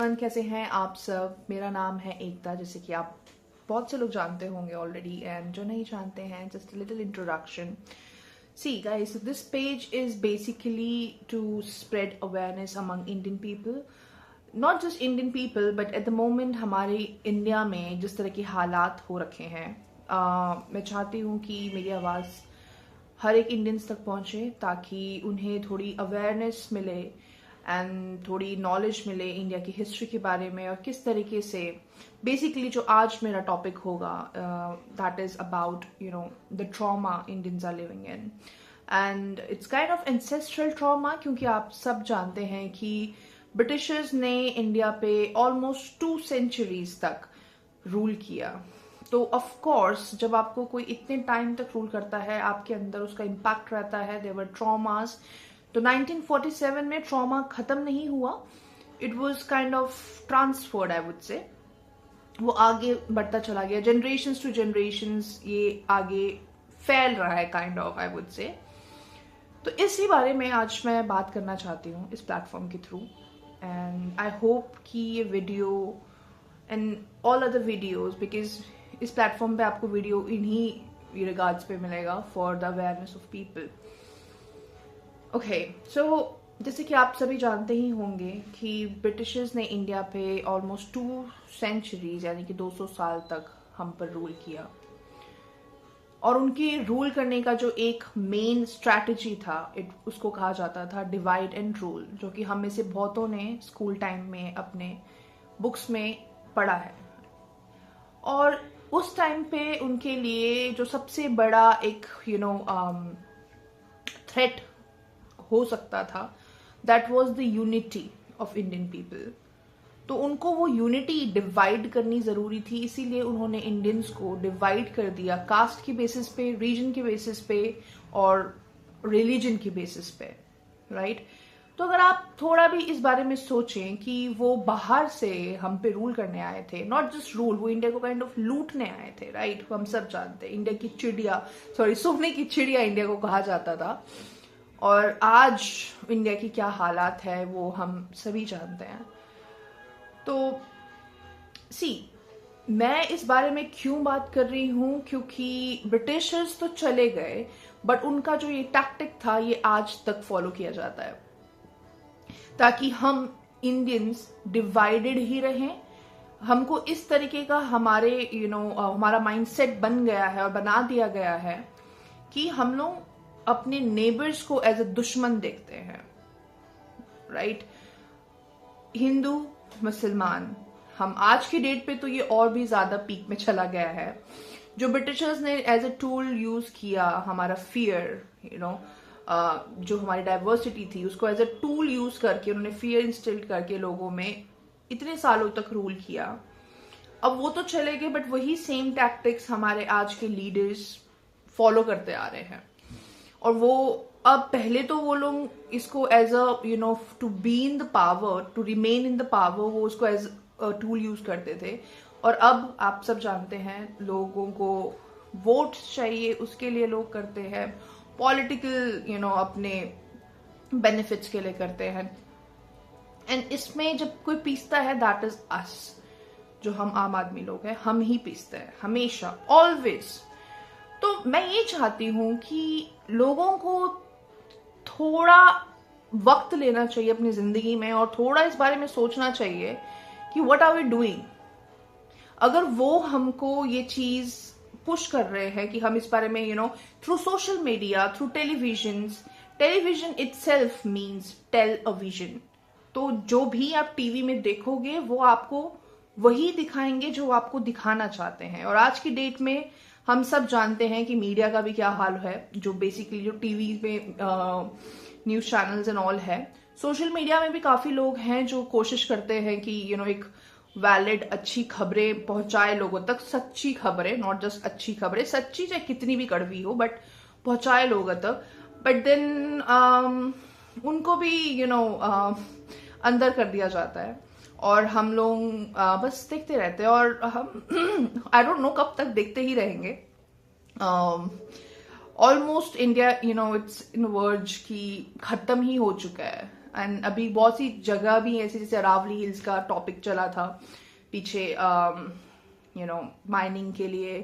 Everyone, कैसे हैं आप सब। मेरा नाम है एकता, जैसे कि आप बहुत से लोग जानते होंगे ऑलरेडी, एंड जो नहीं जानते हैं, just little introduction. See guys, this page is basically to spread awareness among Indian people. Not just Indian people, but at the moment हमारे इंडिया में जिस तरह के हालात हो रखे हैं, मैं चाहती हूँ कि मेरी आवाज़ हर एक इंडियंस तक पहुँचे ताकि उन्हें थोड़ी अवेयरनेस मिले एंड थोड़ी नॉलेज मिले इंडिया की हिस्ट्री के बारे में, और किस तरीके से बेसिकली जो आज मेरा टॉपिक होगा that is about the trauma Indians are living in. And it's kind of ancestral trauma, क्योंकि आप सब जानते हैं कि ब्रिटिशर्स ने इंडिया पे ऑलमोस्ट 2 सेंचुरीज तक रूल किया. तो ऑफ कोर्स जब आपको कोई इतने टाइम तक रूल करता है, आपके अंदर उसका इम्पैक्ट रहता है. There were traumas. तो 1947 में ट्रॉमा खत्म नहीं हुआ, it was kind of transferred, I would say. वो आगे बढ़ता चला गया, जनरेशंस टू जनरेशंस ये आगे फैल रहा है काइंड ऑफ, आई वुड से. तो इसी बारे में आज मैं बात करना चाहती हूँ इस प्लेटफॉर्म के थ्रू. एंड आई होप कि ये video and all other videos, because इस प्लेटफॉर्म पे आपको वीडियो इन्हीं रिगार्ड्स पे मिलेगा for the awareness of people. Okay, so जैसे कि आप सभी जानते ही होंगे कि ब्रिटिशर्स ने इंडिया पे ऑलमोस्ट 2 सेंचुरीज यानी कि 200 साल तक हम पर रूल किया. और उनके रूल करने का जो एक मेन स्ट्रैटेजी था, उसको कहा जाता था डिवाइड एंड रूल, जो कि हम में से बहुतों ने स्कूल टाइम में अपने बुक्स में पढ़ा है. और उस टाइम पे उनके लिए जो सबसे बड़ा एक थ्रेट हो सकता था, that was the unity of Indian people. तो उनको वो यूनिटी डिवाइड करनी जरूरी थी, इसीलिए उन्होंने इंडियंस को डिवाइड कर दिया कास्ट की बेसिस पे, रीजन के बेसिस पे और रिलीजन की बेसिस पे, राइट. तो अगर आप थोड़ा भी इस बारे में सोचें कि वो बाहर से हम पे रूल करने आए थे, नॉट जस्ट रूल, वो इंडिया को काइंड ऑफ लूटने आए थे, राइट. हम सब जानते हैं इंडिया की चिड़िया, सोने की चिड़िया इंडिया को कहा जाता था. और आज इंडिया की क्या हालात है वो हम सभी जानते हैं. तो मैं इस बारे में क्यों बात कर रही हूं, क्योंकि ब्रिटिशर्स तो चले गए, बट उनका जो ये टैक्टिक था ये आज तक फॉलो किया जाता है ताकि हम इंडियंस डिवाइडेड ही रहें. हमको इस तरीके का हमारे हमारा माइंडसेट बन गया है और बना दिया गया है कि हम लोग अपने नेबर्स को एज अ दुश्मन देखते हैं, राइट. हिंदू मुसलमान, हम आज की डेट पे तो ये और भी ज्यादा पीक में चला गया है. जो ब्रिटिशर्स ने एज अ टूल यूज किया हमारा फियर, जो हमारी डाइवर्सिटी थी, उसको एज अ टूल यूज करके उन्होंने फियर इंस्टिल करके लोगों में इतने सालों तक रूल किया. अब वो तो चले गए, बट वही सेम टैक्टिक्स हमारे आज के लीडर्स फॉलो करते आ रहे हैं. और वो अब पहले तो वो लोग इसको as a to be in the power, to remain in the power, वो उसको एज अ टूल यूज करते थे. और अब आप सब जानते हैं लोगों को वोट चाहिए, उसके लिए लोग करते हैं पॉलिटिकल अपने बेनिफिट्स के लिए करते हैं. एंड इसमें जब कोई पीसता है, दैट इज अस, जो हम आम आदमी लोग हैं, हम ही पीसते हैं हमेशा, ऑलवेज. तो मैं ये चाहती हूं कि लोगों को थोड़ा वक्त लेना चाहिए अपनी जिंदगी में और थोड़ा इस बारे में सोचना चाहिए कि व्हाट आर वी डूइंग. अगर वो हमको ये चीज पुश कर रहे हैं कि हम इस बारे में through social media, through television itself means tell a vision. तो जो भी आप टीवी में देखोगे वो आपको वही दिखाएंगे जो आपको दिखाना चाहते हैं. और आज की डेट में हम सब जानते हैं कि मीडिया का भी क्या हाल है, जो बेसिकली जो टीवी पे न्यूज चैनल्स एंड ऑल है. सोशल मीडिया में भी काफी लोग हैं जो कोशिश करते हैं कि एक वैलिड अच्छी खबरें पहुंचाए लोगों तक, सच्ची खबरें, नॉट जस्ट अच्छी खबरें, सच्ची चाहे कितनी भी कड़वी हो बट पहुंचाए लोगों तक. बट देन उनको भी अंदर कर दिया जाता है और हम लोग बस देखते रहते हैं. और हम आई डोंट नो कब तक देखते ही रहेंगे. Almost India it's in verge की खत्म ही हो चुका है. एंड अभी बहुत सी जगह भी ऐसी, जैसे अरावली हिल्स का टॉपिक चला था पीछे, माइनिंग के लिए।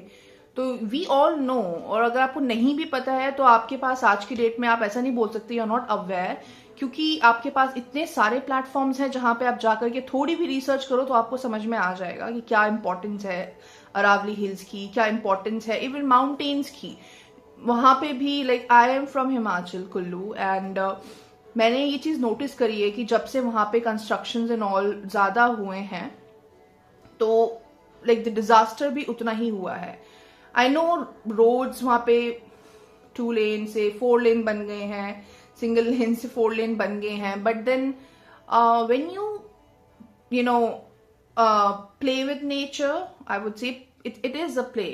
तो वी ऑल नो, और अगर आपको नहीं भी पता है तो आपके पास आज की डेट में आप ऐसा नहीं बोल सकते यू आर नॉट अवेयर, क्योंकि आपके पास इतने सारे प्लेटफॉर्म्स हैं जहां पे आप जाकर के थोड़ी भी रिसर्च करो तो आपको समझ में आ जाएगा कि क्या इंपॉर्टेंस है अरावली हिल्स की, क्या इंपॉर्टेंस है इवन माउंटेन्स की। वहां पे भी like I am from Himachal Kullu, and मैंने ये चीज नोटिस करी है कि जब से वहां पे कंस्ट्रक्शंस एंड ऑल ज्यादा हुए हैं तो लाइक द डिजास्टर भी उतना ही हुआ है। आई नो रोड्स वहां पे 2 लेन से 4 लेन बन गए हैं, सिंगल लेन से 4 लेन बन गए हैं, but then when you know play with nature, I would say it is a play.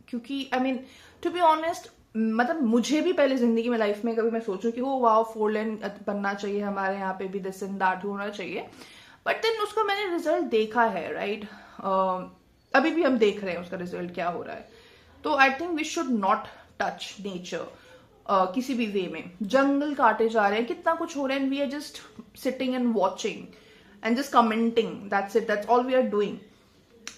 क्योंकि I mean to be honest, मतलब मुझे भी पहले जिंदगी में लाइफ में कभी मैं सोचूं कि वो वाओ 4 लेन बनना चाहिए हमारे यहाँ पे भी, दिस एंड दैट होना चाहिए, बट देन उसका मैंने रिजल्ट देखा है, राइट? अभी भी हम देख रहे हैं उसका रिजल्ट क्या हो रहा है। तो I think we should not touch nature किसी भी वे में। जंगल काटे जा रहे हैं, कितना कुछ हो रहा है, and we are just sitting and watching and just commenting, that's it, that's all we are doing.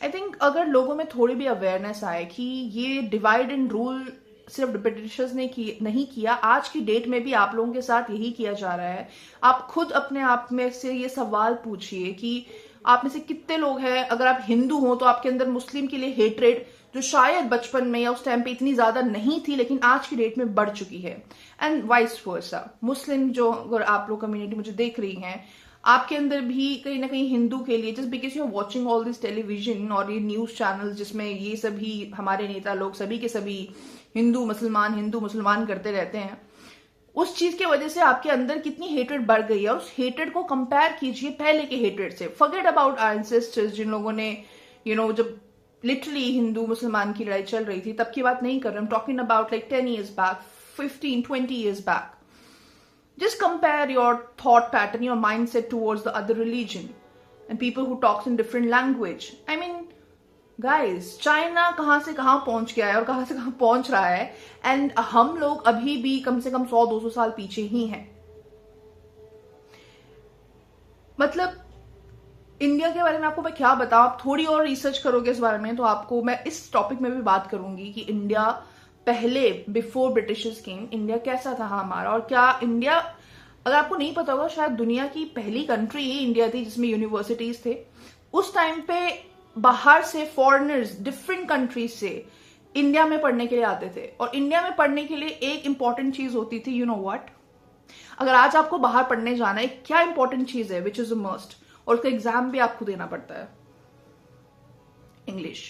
I think अगर लोगों में थोड़ी भी अवेयरनेस आए कि ये डिवाइड एंड रूल सिर्फ ब्रिटिशर्स ने नहीं किया, आज की डेट में भी आप लोगों के साथ यही किया जा रहा है। आप खुद अपने आप में से ये सवाल पूछिए कि आप में से कितने लोग हैं, अगर आप हिंदू हो तो आपके अंदर मुस्लिम के लिए हेट्रेड, जो शायद बचपन में या उस टाइम पे इतनी ज्यादा नहीं थी लेकिन आज की डेट में बढ़ चुकी है, एंड वाइस वर्सा। मुस्लिम जो, अगर आप लोग कम्युनिटी मुझे देख रही हैं, आपके अंदर भी कहीं ना कहीं हिंदू के लिए, just because you are watching all this television और ये न्यूज चैनल जिसमें ये सभी हमारे नेता लोग सभी के सभी हिंदू मुसलमान करते रहते हैं, उस चीज की वजह से आपके अंदर कितनी हेट्रेड बढ़ गई है। और उस हेट्रेड को कंपेयर कीजिए पहले के हेट्रेड से। फॉरगेट अबाउट आवर एंसेस्टर्स, जिन लोगों ने जब लिटरली हिंदू मुसलमान की लड़ाई चल रही थी, तब की बात नहीं कर रहा, talking about like 10 years back, 15-20 years back. Just compare your thought pattern, your mindset towards the other religion and people who talks in different language. I mean, guys, China कहां से कहां पहुंच गया है और कहां से कहां पहुंच रहा है, एंड हम लोग अभी भी कम से कम 100-200 साल पीछे ही हैं। मतलब इंडिया के बारे में आपको मैं क्या बताऊं, आप थोड़ी और रिसर्च करोगे इस बारे में तो आपको, मैं इस टॉपिक में भी बात करूंगी कि इंडिया पहले, बिफोर ब्रिटिशर्स केम, इंडिया कैसा था हमारा। और क्या इंडिया, अगर आपको नहीं पता होगा, शायद दुनिया की पहली कंट्री ही इंडिया थी जिसमें यूनिवर्सिटीज थे। उस टाइम पे बाहर से फॉरेनर्स डिफरेंट कंट्रीज से इंडिया में पढ़ने के लिए आते थे, और इंडिया में पढ़ने के लिए एक इंपॉर्टेंट चीज होती थी, यू नो व्हाट? अगर आज आपको बाहर पढ़ने जाना है, क्या इंपॉर्टेंट चीज है विच इज अ मस्ट, और उसका एग्जाम भी आपको देना पड़ता है, English.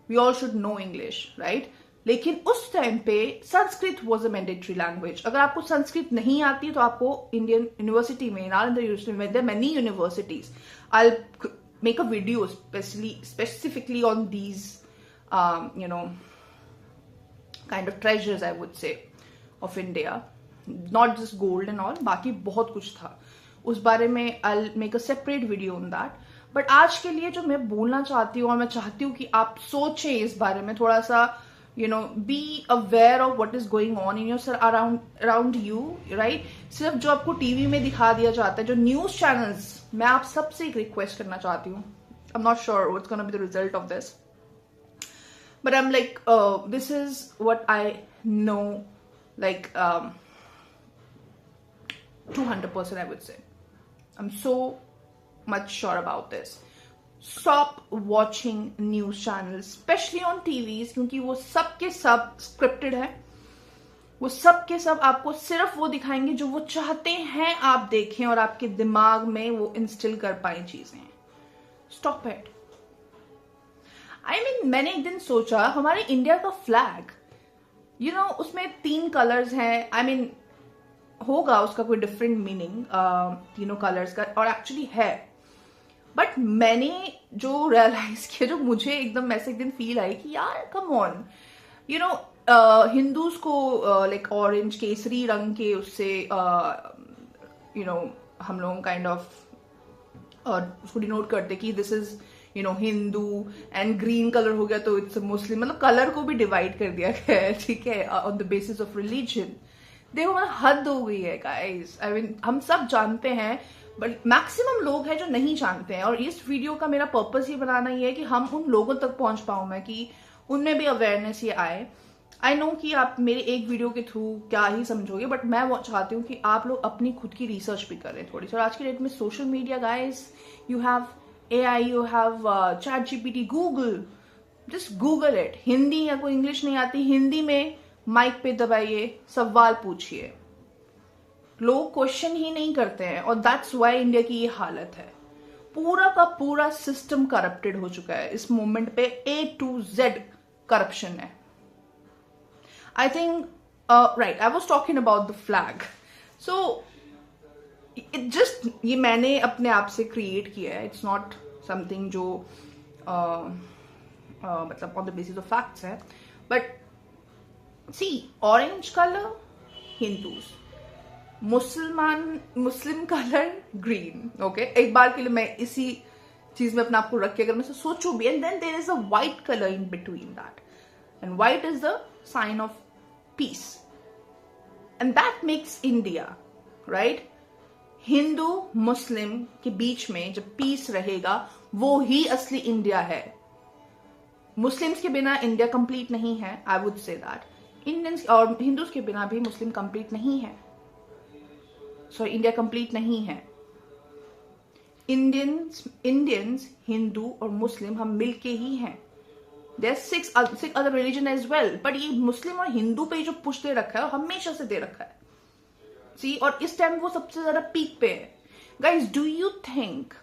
We all should know English, right? लेकिन उस टाइम पे Sanskrit was a mandatory language. अगर आपको संस्कृत नहीं आती तो आपको इंडियन यूनिवर्सिटी में, नालंदा यूनिवर्सिटी में, there many universities, I will make a video specifically on these kind of treasures, I would say, of India, not just gold and all, बाकी बहुत कुछ था उस बारे में। I will make a separate video on that. But आज के लिए जो मैं बोलना चाहती हूँ, और मैं चाहती हूँ कि आप सोचें इस बारे में थोड़ा सा, be aware of what is going on in your around you, right? सिर्फ जो आपको टीवी में दिखा दिया जाता है, जो न्यूज चैनल्स, मैं आप सबसे एक रिक्वेस्ट करना चाहती हूँ। I'm not sure what's gonna be the result of this, but I'm like, this is what I know, like 200% I would say. I'm so much sure about this. Stop watching news channels, especially on TVs, क्योंकि वो सब के सब scripted है। वो सब के सब आपको सिर्फ वो दिखाएंगे जो वो चाहते हैं आप देखें और आपके दिमाग में वो इंस्टिल कर पाए चीजें। Stop it. आई मीन, मैंने एक दिन सोचा, हमारे इंडिया का फ्लैग, उसमें 3 कलर्स हैं। आई मीन, होगा उसका कोई डिफरेंट मीनिंग तीनों कलर्स का, और एक्चुअली है, बट मैंने जो रियलाइज किया, जो मुझे एकदम ऐसे एक दिन फील आई कि यार कम ऑन, हिंदूज को लाइक ऑरेंज केसरी रंग के उससे हम लोग काइंड ऑफ उसको डिनोट करते कि this is Hindu, and green colour हो गया तो इट्स मुस्लिम। मतलब कलर को भी डिवाइड कर दिया गया है, ठीक है, on the basis of religion. देखो मतलब हद हो गई है गाइस। आई मीन हम सब जानते हैं, बट मैक्सिमम लोग हैं जो नहीं जानते हैं। और इस वीडियो का मेरा पर्पस ये बनाना ही है कि हम उन लोगों तक पहुंच पाऊं मैं, कि उनमें भी अवेयरनेस ये आए। आई नो कि आप मेरे एक वीडियो के थ्रू क्या ही समझोगे, बट मैं वो चाहती हूँ कि आप लोग अपनी खुद की रिसर्च भी करें थोड़ी सी। और आज की डेट में social media guys, you have AI, you have ChatGPT, Google, just Google it. Hindi या कोई इंग्लिश नहीं आती, हिंदी में माइक पे दबाइए, सवाल पूछिए। लोग क्वेश्चन ही नहीं करते हैं, और दैट्स वाई इंडिया की ये हालत है। पूरा का पूरा सिस्टम करप्टेड हो चुका है इस मोमेंट पे, A to Z करप्शन है। I think right, I was talking about the flag. So it just, ये मैंने अपने आप से क्रिएट किया है, इट्स नॉट समथिंग जो मतलब on the basis of facts है। But see, orange colour Hindus, Muslim colour green. Okay, एक बार के लिए मैं इसी चीज में अपने आप को रख के अगर मैं सोचू भी, and then there is a white colour in between that, and white is the sign of peace, and that makes India, right. हिंदू मुस्लिम के बीच में जब पीस रहेगा, वो ही असली इंडिया है। मुस्लिम्स के बिना इंडिया कंप्लीट नहीं है, आई वुड से दैट। इंडियंस और हिंदूज के बिना भी मुस्लिम कंप्लीट नहीं है, सो इंडिया कंप्लीट नहीं है। इंडियंस, हिंदू और मुस्लिम हम मिलके ही हैं। There six other religion as well, but ये मुस्लिम और हिंदू पे जो पुश दे रखा है, हमेशा से दे रखा है। सी, और इस टाइम वो सबसे ज्यादा पीक पे है। Guys, do you think,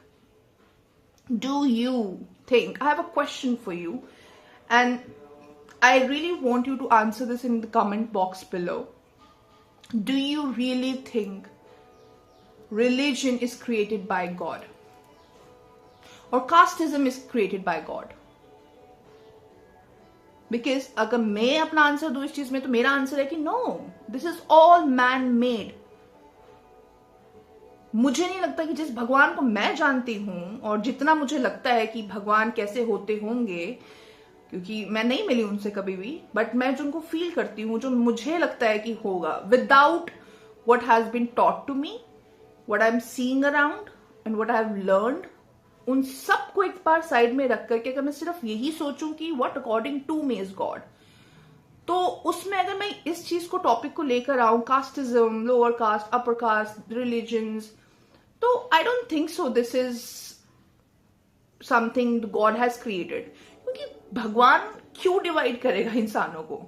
I have a question for you, and I really want you to answer this in the comment box below. Do you really think religion is created by God, or casteism is created by God? Because अगर मैं अपना answer दूं इस चीज में, तो मेरा answer है कि no, this is all man made. मुझे नहीं लगता कि जिस भगवान को मैं जानती हूं, और जितना मुझे लगता है कि भगवान कैसे होते होंगे, क्योंकि मैं नहीं मिली उनसे कभी भी, बट मैं जो उनको फील करती हूँ, जो मुझे लगता है कि होगा, without what has been taught to me, what I'm seeing around and what I've learned, उन सबको एक बार साइड में रख करके अगर मैं सिर्फ यही सोचूं कि what according to me is God, तो उसमें अगर मैं इस चीज को, टॉपिक को लेकर आऊं, casteism, lower caste, upper caste, religions, तो I don't think so this is something god has created. क्योंकि भगवान क्यों डिवाइड करेगा इंसानों को,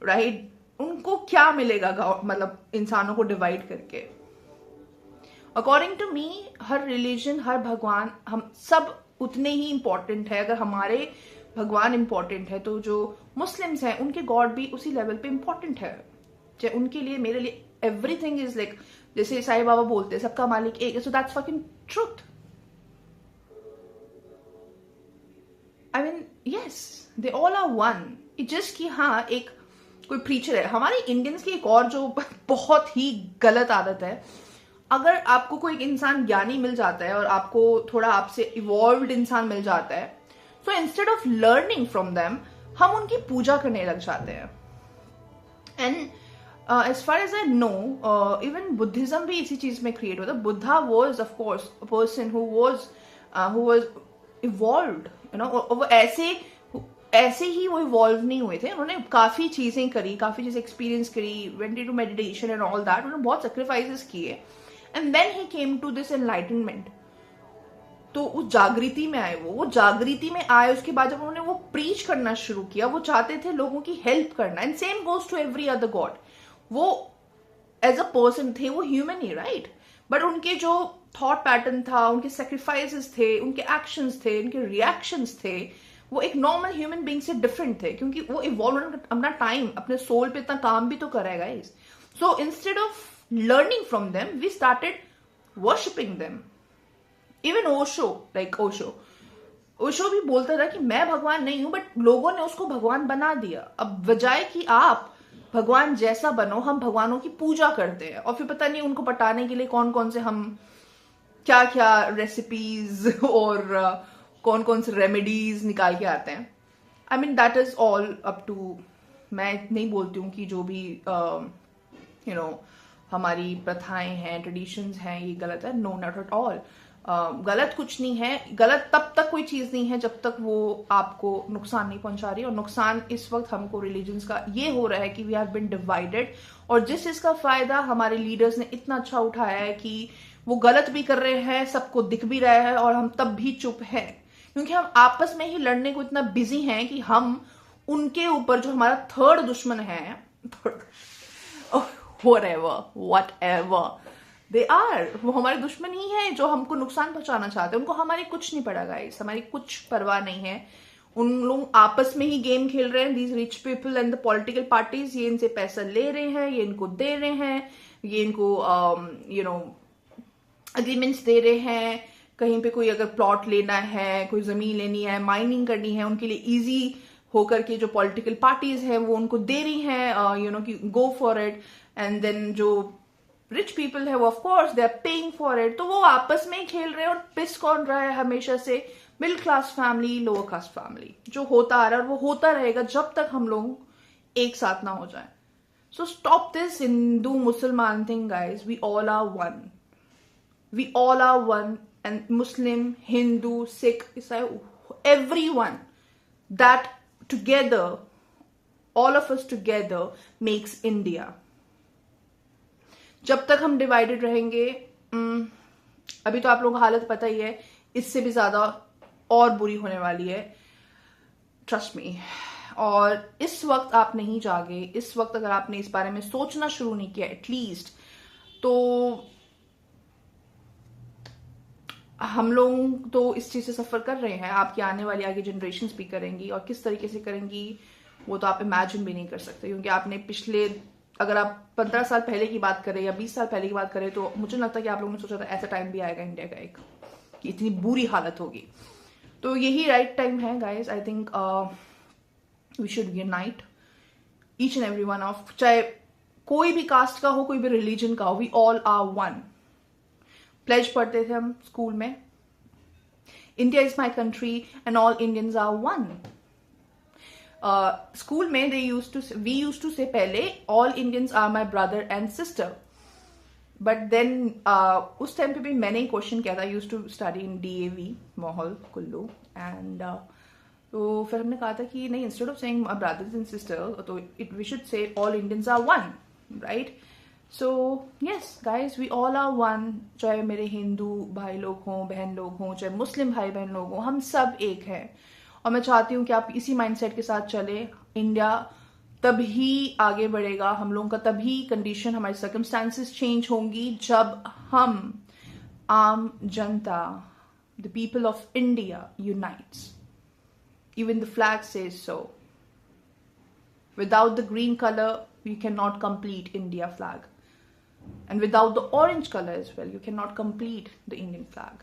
राइट? उनको क्या मिलेगा मतलब इंसानों को डिवाइड करके? अकॉर्डिंग टू मी, हर रिलीजन, हर भगवान, हम सब उतने ही इंपॉर्टेंट है। अगर हमारे भगवान इंपॉर्टेंट है, तो जो मुस्लिम्स हैं उनके गॉड भी उसी लेवल पे इंपॉर्टेंट है। चाहे उनके लिए, मेरे लिए एवरीथिंग इज लाइक, जैसे साईं बाबा बोलते हैं सबका मालिक एक है, so that's fucking truth. I mean yes, they all are one. It just कि हाँ, एक कोई प्रीचर है। हमारे इंडियंस की एक और जो बहुत ही गलत आदत है, अगर आपको कोई इंसान ज्ञानी मिल जाता है और आपको थोड़ा आपसे इवॉल्व्ड इंसान मिल जाता है, so instead of learning from them, हम उनकी पूजा करने लग जाते हैं। And as far as I know, even Buddhism भी इसी चीज में क्रिएट होता है। Buddha was of course a person who was evolved, you know. वो ऐसे ही वो इवॉल्व नहीं हुए थे, उन्होंने काफी चीजें करी, काफी चीजें एक्सपीरियंस करी, went into meditation and all that. उन्होंने बहुत सेक्रीफाइसेस किए, and then he came to this enlightenment. तो उस जागृति में आए, वो जागृति में आए। उसके बाद जब उन्होंने वो प्रीच करना शुरू किया, वो चाहते थे लोगों की हेल्प करना। And same goes to every other god. वो एज अ पर्सन थे, वो ह्यूमन ही, राइट? बट उनके जो थॉट पैटर्न था, उनके सेक्रीफाइसेस थे, उनके एक्शंस थे, उनके रिएक्शंस थे, वो एक नॉर्मल ह्यूमन बीइंग से डिफरेंट थे। क्योंकि वो इवॉल्व, अपना टाइम, अपने सोल पे इतना काम भी तो करेगा इस। सो instead of learning from them, we started worshipping them. Even Osho भी बोलता था कि मैं भगवान नहीं हूं, बट लोगों ने उसको भगवान बना दिया। अब बजाय कि आप भगवान जैसा बनो, हम भगवानों की पूजा करते हैं, और फिर पता नहीं उनको पटाने के लिए कौन कौन से हम क्या क्या रेसिपीज और कौन कौन से रेमेडीज निकाल के आते हैं। I mean that is all up to, मैं नहीं बोलती हूँ कि जो भी हमारी प्रथाएं हैं, ट्रेडिशंस हैं, ये गलत है। No, not at all. गलत कुछ नहीं है। गलत तब तक कोई चीज नहीं है जब तक वो आपको नुकसान नहीं पहुंचा रही। और नुकसान इस वक्त हमको रिलीजन्स का ये हो रहा है कि वी हैव बीन डिवाइडेड, और जिस इसका फायदा हमारे लीडर्स ने इतना अच्छा उठाया है कि वो गलत भी कर रहे हैं, सबको दिख भी रहा है, और हम तब भी चुप हैं क्योंकि हम आपस में ही लड़ने को इतना बिजी हैं कि हम उनके ऊपर, जो हमारा थर्ड दुश्मन है, whatever they are, वो हमारे दुश्मन ही है जो हमको नुकसान पहुंचाना चाहते हैं। उनको हमारी कुछ नहीं पड़ा गाइस, हमारी कुछ परवाह नहीं है। उन लोग आपस में ही गेम खेल रहे हैं, these rich people and the political parties. ये इनसे पैसा ले रहे हैं, ये इनको दे रहे हैं, ये इनको अग्रीमेंट्स दे रहे हैं। कहीं पे कोई अगर प्लॉट लेना है, कोई जमीन लेनी है, माइनिंग करनी है, उनके लिए इजी होकर के जो पॉलिटिकल पार्टीज है वो उनको दे रही हैं कि go for it. And then जो रिच पीपल है वो of course they are paying for it. तो वो आपस में ही खेल रहे हैं, और पिस कौन रहा है हमेशा से? Middle class family, lower class family, जो होता आ रहा है और वो होता रहेगा जब तक हम लोग एक साथ ना हो जाए। सो स्टॉप दिस हिंदू मुसलमान thing guys. We all are one, we all are one, and Muslim, Hindu, Sikh, ईसाई, everyone, that together, all of us together makes India. जब तक हम डिवाइडेड रहेंगे, अभी तो आप लोगों को हालत पता ही है, इससे भी ज्यादा और बुरी होने वाली है, ट्रस्ट मी। और इस वक्त आप नहीं जागे, इस वक्त अगर आपने इस बारे में सोचना शुरू नहीं किया एटलीस्ट, तो हम लोग तो इस चीज से सफर कर रहे हैं, आपकी आने वाली आगे जनरेशंस भी करेंगी, और किस तरीके से करेंगी वो तो आप इमेजिन भी नहीं कर सकते। क्योंकि आपने पिछले, अगर आप 15 साल पहले की बात करें या 20 साल पहले की बात करें, तो मुझे लगता है कि आप लोगों ने सोचा था ऐसा टाइम भी आएगा इंडिया का एक, कि इतनी बुरी हालत होगी। तो यही राइट टाइम है guys. I think we should unite each and every one of, चाहे कोई भी कास्ट का हो, कोई भी रिलीजन का हो, we all are one. Pledge पढ़ते थे हम स्कूल में, India is my country and all Indians are one. School में वी यूज टू से पहले, all Indians are my brother and sister. But then उस टाइम पे भी मैंने ही क्वेश्चन किया था, use to study in DAV माहौल कुल्लू, एंड तो फिर हमने कहा था कि नहीं, instead of saying brothers and sister, तो we should say all Indians are one, right? So yes guys, we all are one. चाहे मेरे हिंदू भाई लोग हों, बहन लोग हों, चाहे मुस्लिम भाई बहन लोग हों, हम सब एक हैं। और मैं चाहती हूँ कि आप इसी माइंडसेट के साथ चले। इंडिया तभी आगे बढ़ेगा, हम लोगों का तभी कंडीशन, हमारी सर्कमस्टांसेस चेंज होंगी जब हम आम जनता, the people of India unites. Even the flag says so. Without the green color, you cannot complete India flag. And without the orange color as well, you cannot complete the Indian flag.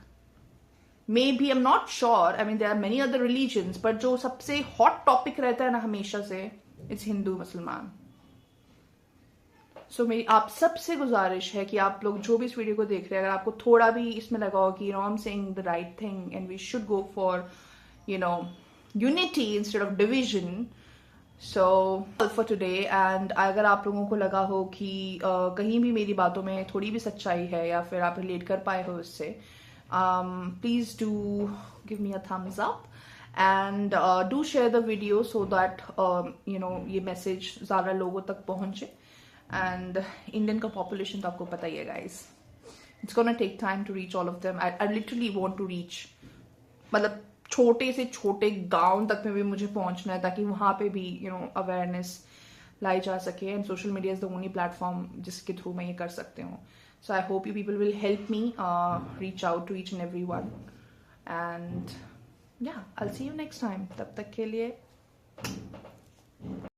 Maybe, I'm not sure, I mean there are many other religions, but जो सबसे hot topic रहता है ना हमेशा से, it's Hindu मुसलमान। So मेरी आप सबसे गुजारिश है कि आप लोग जो भी इस वीडियो को देख रहे हैं, अगर आपको थोड़ा भी इसमें लगा हो कि I'm saying the right thing and we should go for unity instead of division. So for today, and अगर आप लोगों को लगा हो कि कहीं भी मेरी बातों में थोड़ी भी सच्चाई है या फिर आप रिलेट कर पाए हो इससे, please do give me a thumbs up and do share the video so that ये मैसेज ज़्यादा लोगों तक पहुंचे। and Indian का population तो आपको पता ही है guys, it's gonna take time to reach all of them. I literally want to reach, मतलब छोटे से छोटे गांव तक में भी मुझे पहुंचना है, ताकि वहां पे भी अवेयरनेस लाई जा सके। And social media is the only platform जिसके थ्रू मैं ये कर सकती हूँ। So I hope you people will help me reach out to each and every one, and yeah I will see you next time. तब तक के लिए